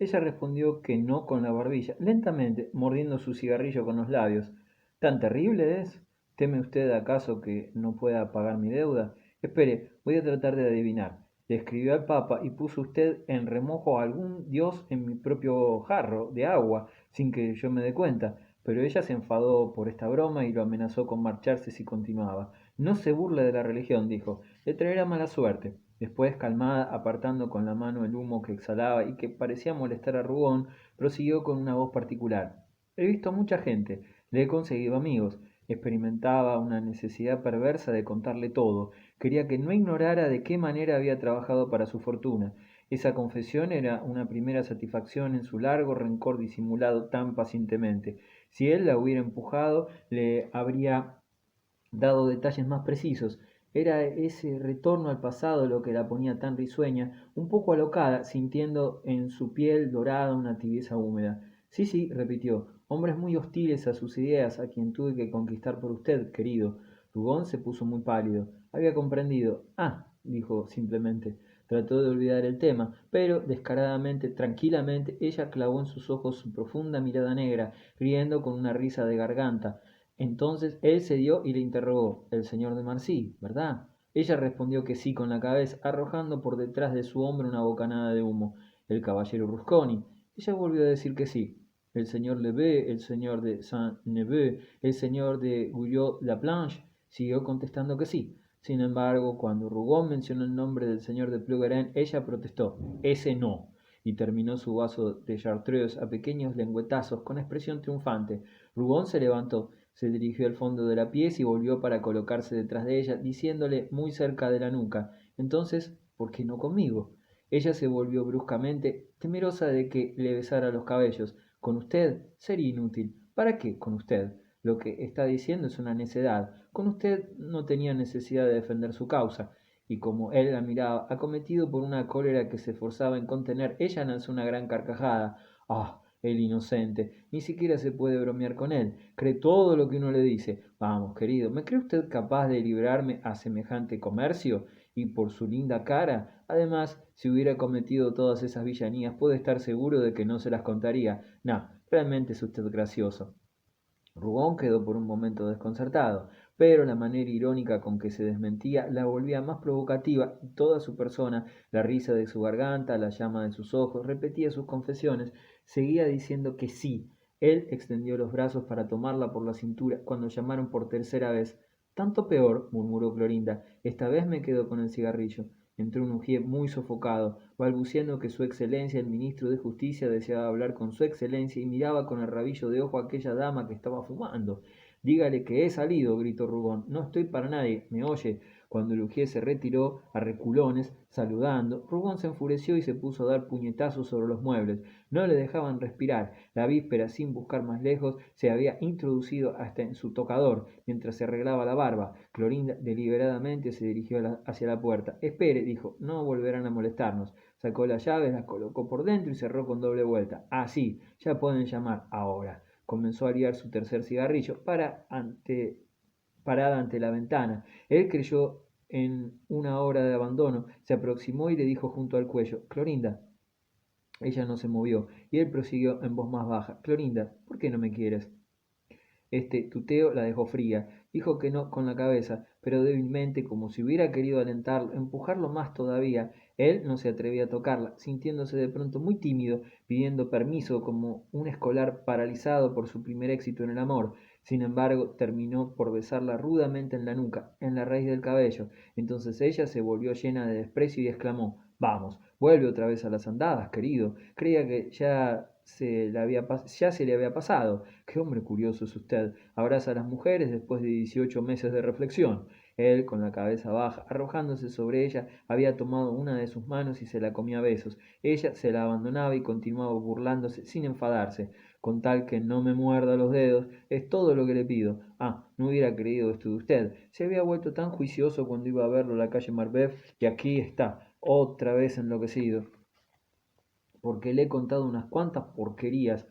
Ella respondió que no con la barbilla, lentamente, mordiendo su cigarrillo con los labios. ¿Tan terrible es? ¿Teme usted acaso que no pueda pagar mi deuda? Espere, voy a tratar de adivinar. Le escribió al Papa y puso usted en remojo a algún dios en mi propio jarro de agua, sin que yo me dé cuenta. Pero ella se enfadó por esta broma y lo amenazó con marcharse si continuaba. No se burle de la religión, dijo, le traerá mala suerte. Después, calmada, apartando con la mano el humo que exhalaba y que parecía molestar a Rugón, prosiguió con una voz particular. He visto a mucha gente, le he conseguido amigos, experimentaba una necesidad perversa de contarle todo, quería que no ignorara de qué manera había trabajado para su fortuna. Esa confesión era una primera satisfacción en su largo rencor disimulado tan pacientemente. Si él la hubiera empujado, le habría dado detalles más precisos. Era ese retorno al pasado lo que la ponía tan risueña, un poco alocada, sintiendo en su piel dorada una tibieza húmeda. Sí, sí, repitió, hombres muy hostiles a sus ideas, a quien tuve que conquistar por usted, querido. Rugón se puso muy pálido. Había comprendido. Ah, dijo simplemente. Trató de olvidar el tema, pero descaradamente, tranquilamente, ella clavó en sus ojos su profunda mirada negra, riendo con una risa de garganta. Entonces él cedió y le interrogó, el señor de Marcy, ¿verdad? Ella respondió que sí con la cabeza, arrojando por detrás de su hombro una bocanada de humo. El caballero Rusconi. Ella volvió a decir que sí. El señor Levé, el señor de Saint-Neveu, el señor de Guyot-Laplanche, siguió contestando que sí. Sin embargo, cuando Rougon mencionó el nombre del señor de Plougaren, ella protestó, ese no, y terminó su vaso de chartreuse a pequeños lengüetazos con expresión triunfante. Rougon se levantó, se dirigió al fondo de la pieza y volvió para colocarse detrás de ella, diciéndole muy cerca de la nuca, entonces, ¿por qué no conmigo? Ella se volvió bruscamente, temerosa de que le besara los cabellos. Con usted sería inútil. ¿Para qué con usted? Lo que está diciendo es una necedad. Con usted no tenía necesidad de defender su causa. Y como él la miraba, acometido por una cólera que se esforzaba en contener, ella lanzó una gran carcajada. ¡Ah! El inocente. Ni siquiera se puede bromear con él. Cree todo lo que uno le dice. Vamos, querido, ¿me cree usted capaz de librarme a semejante comercio? Y por su linda cara. Además, si hubiera cometido todas esas villanías, puede estar seguro de que no se las contaría. No, realmente es usted gracioso. Rugón quedó por un momento desconcertado, pero la manera irónica con que se desmentía la volvía más provocativa y toda su persona, la risa de su garganta, la llama de sus ojos, repetía sus confesiones, seguía diciendo que sí. Él extendió los brazos para tomarla por la cintura cuando llamaron por tercera vez. Tanto peor, murmuró Clorinda, esta vez me quedo con el cigarrillo. Entró un ujier muy sofocado, balbuciendo que su excelencia el ministro de Justicia deseaba hablar con su excelencia y miraba con el rabillo de ojo a aquella dama que estaba fumando. Dígale que he salido, gritó Rugón, no estoy para nadie, ¿me oye? Cuando el ujier se retiró a reculones, saludando, Rugón se enfureció y se puso a dar puñetazos sobre los muebles. No le dejaban respirar. La víspera, sin buscar más lejos, se había introducido hasta en su tocador, mientras se arreglaba la barba. Clorinda deliberadamente se dirigió hacia la puerta. Espere, dijo, no volverán a molestarnos. Sacó las llaves, las colocó por dentro y cerró con doble vuelta. Ah, sí, ya pueden llamar ahora. Comenzó a liar su tercer cigarrillo parada ante la ventana. Él creyó en una hora de abandono, se aproximó y le dijo junto al cuello, Clorinda. Ella no se movió, y él prosiguió en voz más baja, Clorinda, ¿por qué no me quieres? Este tuteo la dejó fría. Dijo que no con la cabeza, pero débilmente, como si hubiera querido alentarlo, empujarlo más todavía. Él no se atrevía a tocarla, sintiéndose de pronto muy tímido, pidiendo permiso como un escolar paralizado por su primer éxito en el amor. Sin embargo, terminó por besarla rudamente en la nuca, en la raíz del cabello. Entonces ella se volvió llena de desprecio y exclamó, Vamos, vuelve otra vez a las andadas, querido. Creía que ya se le había pasado. Qué hombre curioso es usted. Abraza a las mujeres después de 18 meses de reflexión. Él, con la cabeza baja, arrojándose sobre ella, había tomado una de sus manos y se la comía a besos. Ella se la abandonaba y continuaba burlándose sin enfadarse. Con tal que no me muerda los dedos, es todo lo que le pido. Ah, no hubiera creído esto de usted. Se había vuelto tan juicioso cuando iba a verlo en la calle Marbef y aquí está, otra vez enloquecido. Porque le he contado unas cuantas porquerías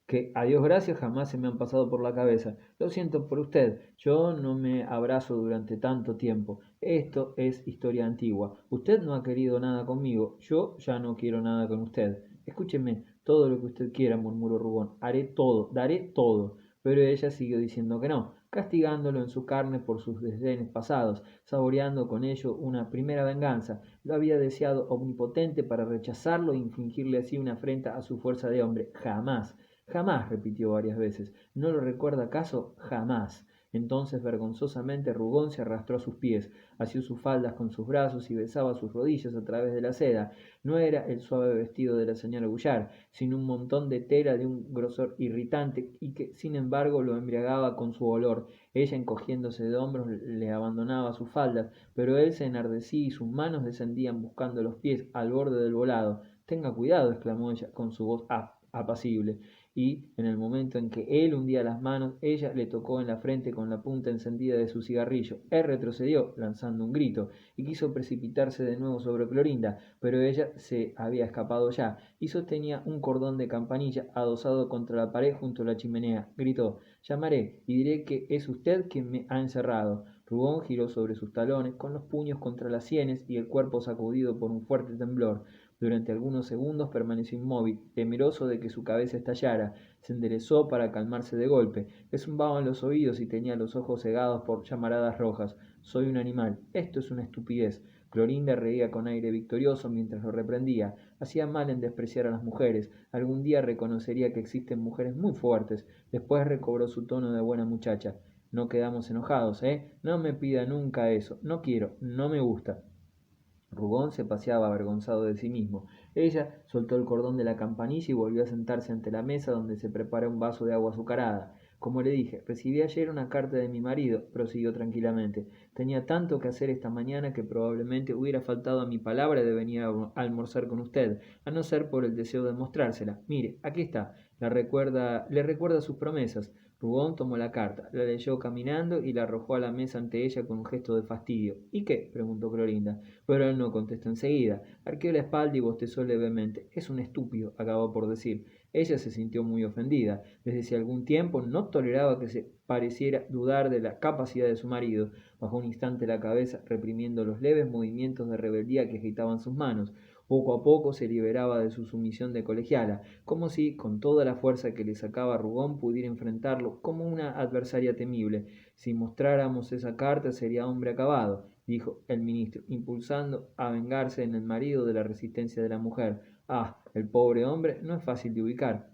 que a Dios gracias jamás se me han pasado por la cabeza. Lo siento por usted, yo no me abrazo durante tanto tiempo. Esto es historia antigua. Usted no ha querido nada conmigo, yo ya no quiero nada con usted. Escúcheme, todo lo que usted quiera, murmuró Rubón. Haré todo, daré todo. Pero ella siguió diciendo que no, castigándolo en su carne por sus desdenes pasados, saboreando con ello una primera venganza. Lo había deseado omnipotente para rechazarlo e infligirle así una afrenta a su fuerza de hombre. Jamás, jamás, repitió varias veces. ¿No lo recuerda acaso? Jamás. Entonces vergonzosamente Rugón se arrastró a sus pies, asió sus faldas con sus brazos y besaba sus rodillas a través de la seda. No era el suave vestido de la señora Goullard, sino un montón de tela de un grosor irritante y que sin embargo lo embriagaba con su olor. Ella encogiéndose de hombros le abandonaba sus faldas, pero él se enardecía y sus manos descendían buscando los pies al borde del volado. Tenga cuidado, exclamó ella con su voz apacible y, en el momento en que él hundía las manos, ella le tocó en la frente con la punta encendida de su cigarrillo. Él retrocedió, lanzando un grito, y quiso precipitarse de nuevo sobre Clorinda, pero ella se había escapado ya, y sostenía un cordón de campanilla adosado contra la pared junto a la chimenea. Gritó: llamaré, y diré que es usted quien me ha encerrado. Rubón giró sobre sus talones, con los puños contra las sienes y el cuerpo sacudido por un fuerte temblor. Durante algunos segundos permaneció inmóvil, temeroso de que su cabeza estallara. Se enderezó para calmarse de golpe. Le zumbaban los oídos y tenía los ojos cegados por llamaradas rojas. Soy un animal. Esto es una estupidez. Clorinda reía con aire victorioso mientras lo reprendía. Hacía mal en despreciar a las mujeres. Algún día reconocería que existen mujeres muy fuertes. Después recobró su tono de buena muchacha. No quedamos enojados, ¿eh? No me pida nunca eso. No quiero. No me gusta. Rugón se paseaba avergonzado de sí mismo. Ella soltó el cordón de la campanilla y volvió a sentarse ante la mesa donde se preparó un vaso de agua azucarada. Como le dije, recibí ayer una carta de mi marido, prosiguió tranquilamente. Tenía tanto que hacer esta mañana que probablemente hubiera faltado a mi palabra de venir a almorzar con usted, a no ser por el deseo de mostrársela. Mire, aquí está. Le recuerda sus promesas. Rubón tomó la carta, la leyó caminando y la arrojó a la mesa ante ella con un gesto de fastidio. ¿Y qué? Preguntó Clorinda. Pero él no contestó enseguida. Arqueó la espalda y bostezó levemente. Es un estúpido, acabó por decir. Ella se sintió muy ofendida. Desde hace algún tiempo no toleraba que se pareciera dudar de la capacidad de su marido. Bajó un instante la cabeza, reprimiendo los leves movimientos de rebeldía que agitaban sus manos. Poco a poco se liberaba de su sumisión de colegiala, como si, con toda la fuerza que le sacaba Rugón, pudiera enfrentarlo como una adversaria temible. Si mostráramos esa carta sería hombre acabado, dijo el ministro, impulsando a vengarse en el marido de la resistencia de la mujer. Ah, el pobre hombre no es fácil de ubicar.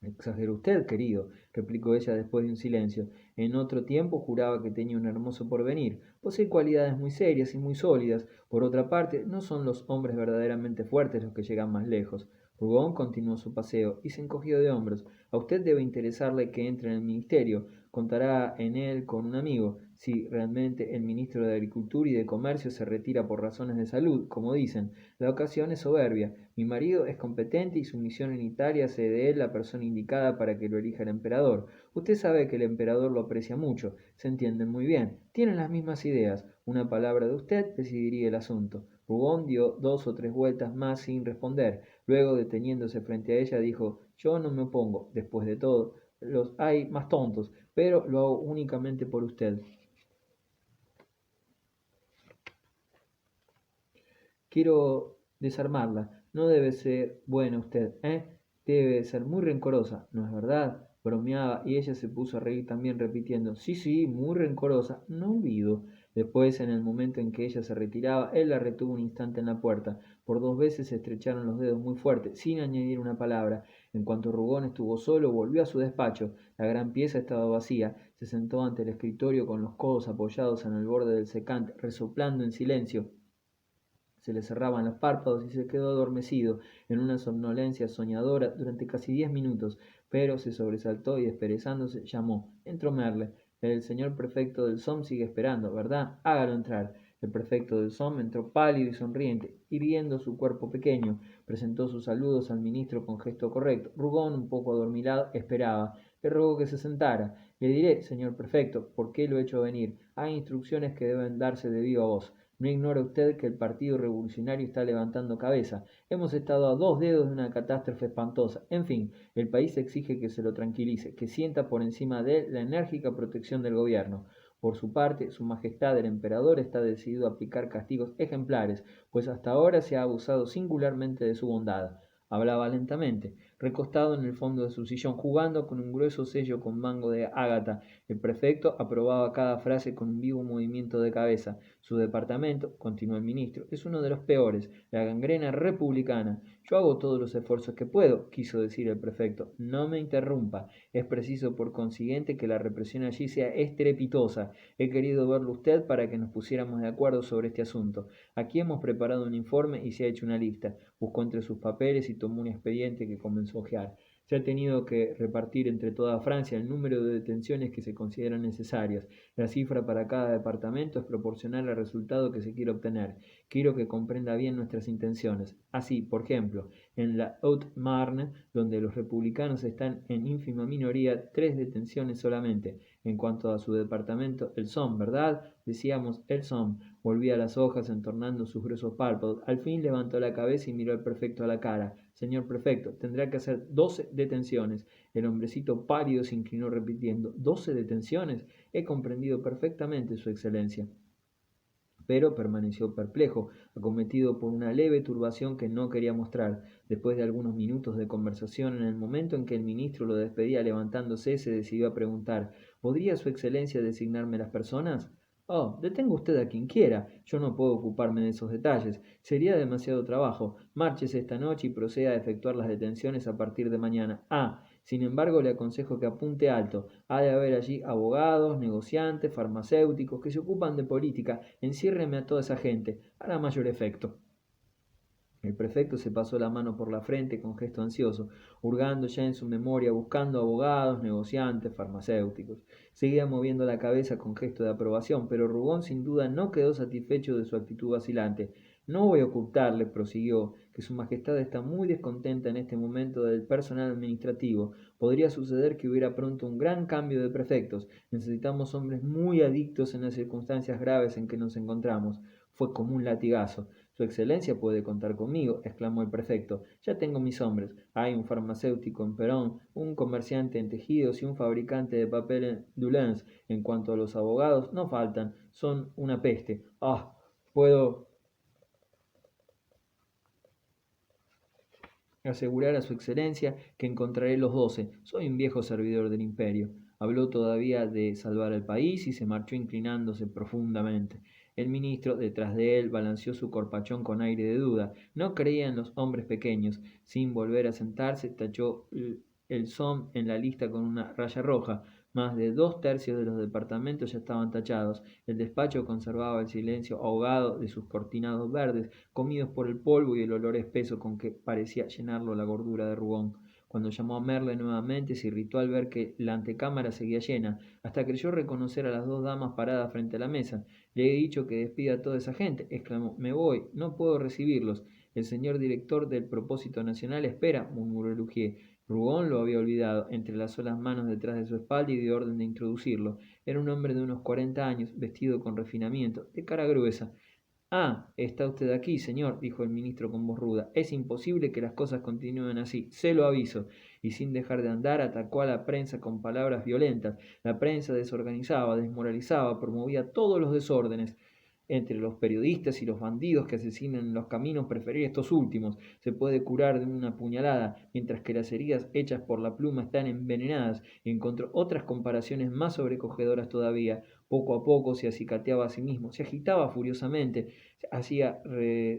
Exagera usted, querido, replicó ella después de un silencio. En otro tiempo juraba que tenía un hermoso porvenir. Posee cualidades muy serias y muy sólidas. Por otra parte, no son los hombres verdaderamente fuertes los que llegan más lejos. Rugón continuó su paseo y se encogió de hombros. A usted debe interesarle que entre en el ministerio. Contará en él con un amigo. Si realmente el ministro de Agricultura y de Comercio se retira por razones de salud, como dicen, la ocasión es soberbia. Mi marido es competente y su misión en Italia hace de él la persona indicada para que lo elija el emperador. Usted sabe que el emperador lo aprecia mucho, se entienden muy bien, tienen las mismas ideas. Una palabra de usted decidiría el asunto. Rugón dio dos o tres vueltas más sin responder. Luego, deteniéndose frente a ella, dijo: Yo no me opongo. Después de todo, los hay más tontos, pero lo hago únicamente por usted. Quiero desarmarla. No debe ser buena usted, ¿eh? Debe ser muy rencorosa, ¿no es verdad? Bromeaba y ella se puso a reír también repitiendo: sí, sí, muy rencorosa, no olvido. Después, en el momento en que ella se retiraba, él la retuvo un instante en la puerta. Por dos veces se estrecharon los dedos muy fuerte, sin añadir una palabra. En cuanto Rugón estuvo solo, volvió a su despacho. La gran pieza estaba vacía. Se sentó ante el escritorio con los codos apoyados en el borde del secante, resoplando en silencio. Se le cerraban los párpados y se quedó adormecido en una somnolencia soñadora durante casi 10 minutos, pero se sobresaltó y desperezándose llamó. Entró Merle. El señor prefecto del SOM sigue esperando, ¿verdad? Hágalo entrar. El prefecto del SOM entró pálido y sonriente, irguiendo su cuerpo pequeño. Presentó sus saludos al ministro con gesto correcto. Rugón, un poco adormilado, esperaba. Le rogó que se sentara. Le diré, señor prefecto, por qué lo he hecho venir. Hay instrucciones que deben darse de viva voz. No ignora usted que el Partido Revolucionario está levantando cabeza. Hemos estado a dos dedos de una catástrofe espantosa. En fin, el país exige que se lo tranquilice, que sienta por encima de él la enérgica protección del gobierno. Por su parte, Su Majestad el Emperador está decidido a aplicar castigos ejemplares, pues hasta ahora se ha abusado singularmente de su bondad. Hablaba lentamente, recostado en el fondo de su sillón, jugando con un grueso sello con mango de ágata. El prefecto aprobaba cada frase con un vivo movimiento de cabeza. Su departamento, continuó el ministro, es uno de los peores, la gangrena republicana. Yo hago todos los esfuerzos que puedo, quiso decir el prefecto. No me interrumpa. Es preciso, por consiguiente, que la represión allí sea estrepitosa. He querido verlo usted para que nos pusiéramos de acuerdo sobre este asunto. Aquí hemos preparado un informe y se ha hecho una lista. Buscó entre sus papeles y tomó un expediente que comenzó a hojear. Se ha tenido que repartir entre toda Francia el número de detenciones que se consideran necesarias. La cifra para cada departamento es proporcional al resultado que se quiere obtener. Quiero que comprenda bien nuestras intenciones. Así, por ejemplo, en la Haute-Marne, donde los republicanos están en ínfima minoría, 3 detenciones solamente. En cuanto a su departamento, el Somme, ¿verdad? Decíamos el Somme. Volvía las hojas entornando sus gruesos párpados. Al fin levantó la cabeza y miró al prefecto a la cara. Señor prefecto, tendrá que hacer 12 detenciones. El hombrecito pálido se inclinó repitiendo, ¿12 detenciones? He comprendido perfectamente, su excelencia. Pero permaneció perplejo, acometido por una leve turbación que no quería mostrar. Después de algunos minutos de conversación, en el momento en que el ministro lo despedía levantándose, se decidió a preguntar, ¿podría su excelencia designarme las personas? Oh, detenga usted a quien quiera. Yo no puedo ocuparme de esos detalles. Sería demasiado trabajo. Márchese esta noche y proceda a efectuar las detenciones a partir de mañana. Sin embargo, le aconsejo que apunte alto. Ha de haber allí abogados, negociantes, farmacéuticos que se ocupan de política. Enciérreme a toda esa gente. Hará mayor efecto. El prefecto se pasó la mano por la frente con gesto ansioso, hurgando ya en su memoria, buscando abogados, negociantes, farmacéuticos. Seguía moviendo la cabeza con gesto de aprobación, pero Rugón sin duda no quedó satisfecho de su actitud vacilante. No voy a ocultarle, prosiguió, que su majestad está muy descontenta en este momento del personal administrativo. Podría suceder que hubiera pronto un gran cambio de prefectos. Necesitamos hombres muy adictos en las circunstancias graves en que nos encontramos. Fue como un latigazo. Su excelencia puede contar conmigo, exclamó el prefecto. Ya tengo mis hombres. Hay un farmacéutico en Perón, un comerciante en tejidos y un fabricante de papel en Doullens. En cuanto a los abogados, no faltan. Son una peste. Puedo asegurar a su excelencia que encontraré los 12. Soy un viejo servidor del imperio. Habló todavía de salvar al país y se marchó inclinándose profundamente. El ministro, detrás de él, balanceó su corpachón con aire de duda. No creía en los hombres pequeños. Sin volver a sentarse, tachó el Somme en la lista con una raya roja. Más de 2/3 de los departamentos ya estaban tachados. El despacho conservaba el silencio ahogado de sus cortinados verdes, comidos por el polvo y el olor espeso con que parecía llenarlo la gordura de Rugón. Cuando llamó a Merle nuevamente, se irritó al ver que la antecámara seguía llena. Hasta creyó reconocer a las 2 damas paradas frente a la mesa. Le he dicho que despida a toda esa gente, exclamó. Me voy, no puedo recibirlos. El señor director del Propósito Nacional espera, murmuró Lugier. Rugón lo había olvidado, entrelazó las manos detrás de su espalda y dio orden de introducirlo. Era un hombre de unos 40 años, vestido con refinamiento, de cara gruesa. Está usted aquí, señor, dijo el ministro con voz ruda. Es imposible que las cosas continúen así, se lo aviso. Y sin dejar de andar, atacó a la prensa con palabras violentas. La prensa desorganizaba, desmoralizaba, promovía todos los desórdenes. Entre los periodistas y los bandidos que asesinan en los caminos, preferir estos últimos. Se puede curar de una puñalada, mientras que las heridas hechas por la pluma están envenenadas. Encontró otras comparaciones más sobrecogedoras todavía. Poco a poco se acicateaba a sí mismo, se agitaba furiosamente, hacía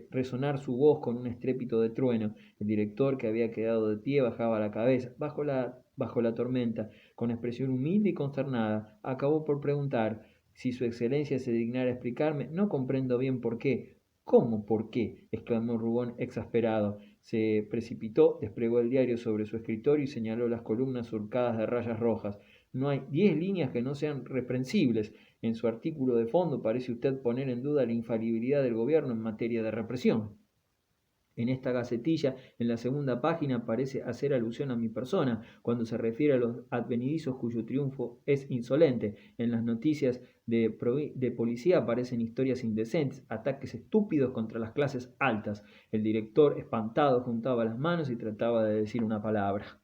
resonar su voz con un estrépito de trueno. El director, que había quedado de pie, bajaba la cabeza, bajo la tormenta, con expresión humilde y consternada. Acabó por preguntar: si su excelencia se dignara explicarme, no comprendo bien por qué. ¿Cómo por qué? Exclamó Rugón exasperado. Se precipitó, desplegó el diario sobre su escritorio y señaló las columnas surcadas de rayas rojas. No hay 10 líneas que no sean reprensibles. En su artículo de fondo parece usted poner en duda la infalibilidad del gobierno en materia de represión. En esta gacetilla, en la segunda página, parece hacer alusión a mi persona, cuando se refiere a los advenedizos cuyo triunfo es insolente. En las noticias de policía aparecen historias indecentes, ataques estúpidos contra las clases altas. El director, espantado, juntaba las manos y trataba de decir una palabra.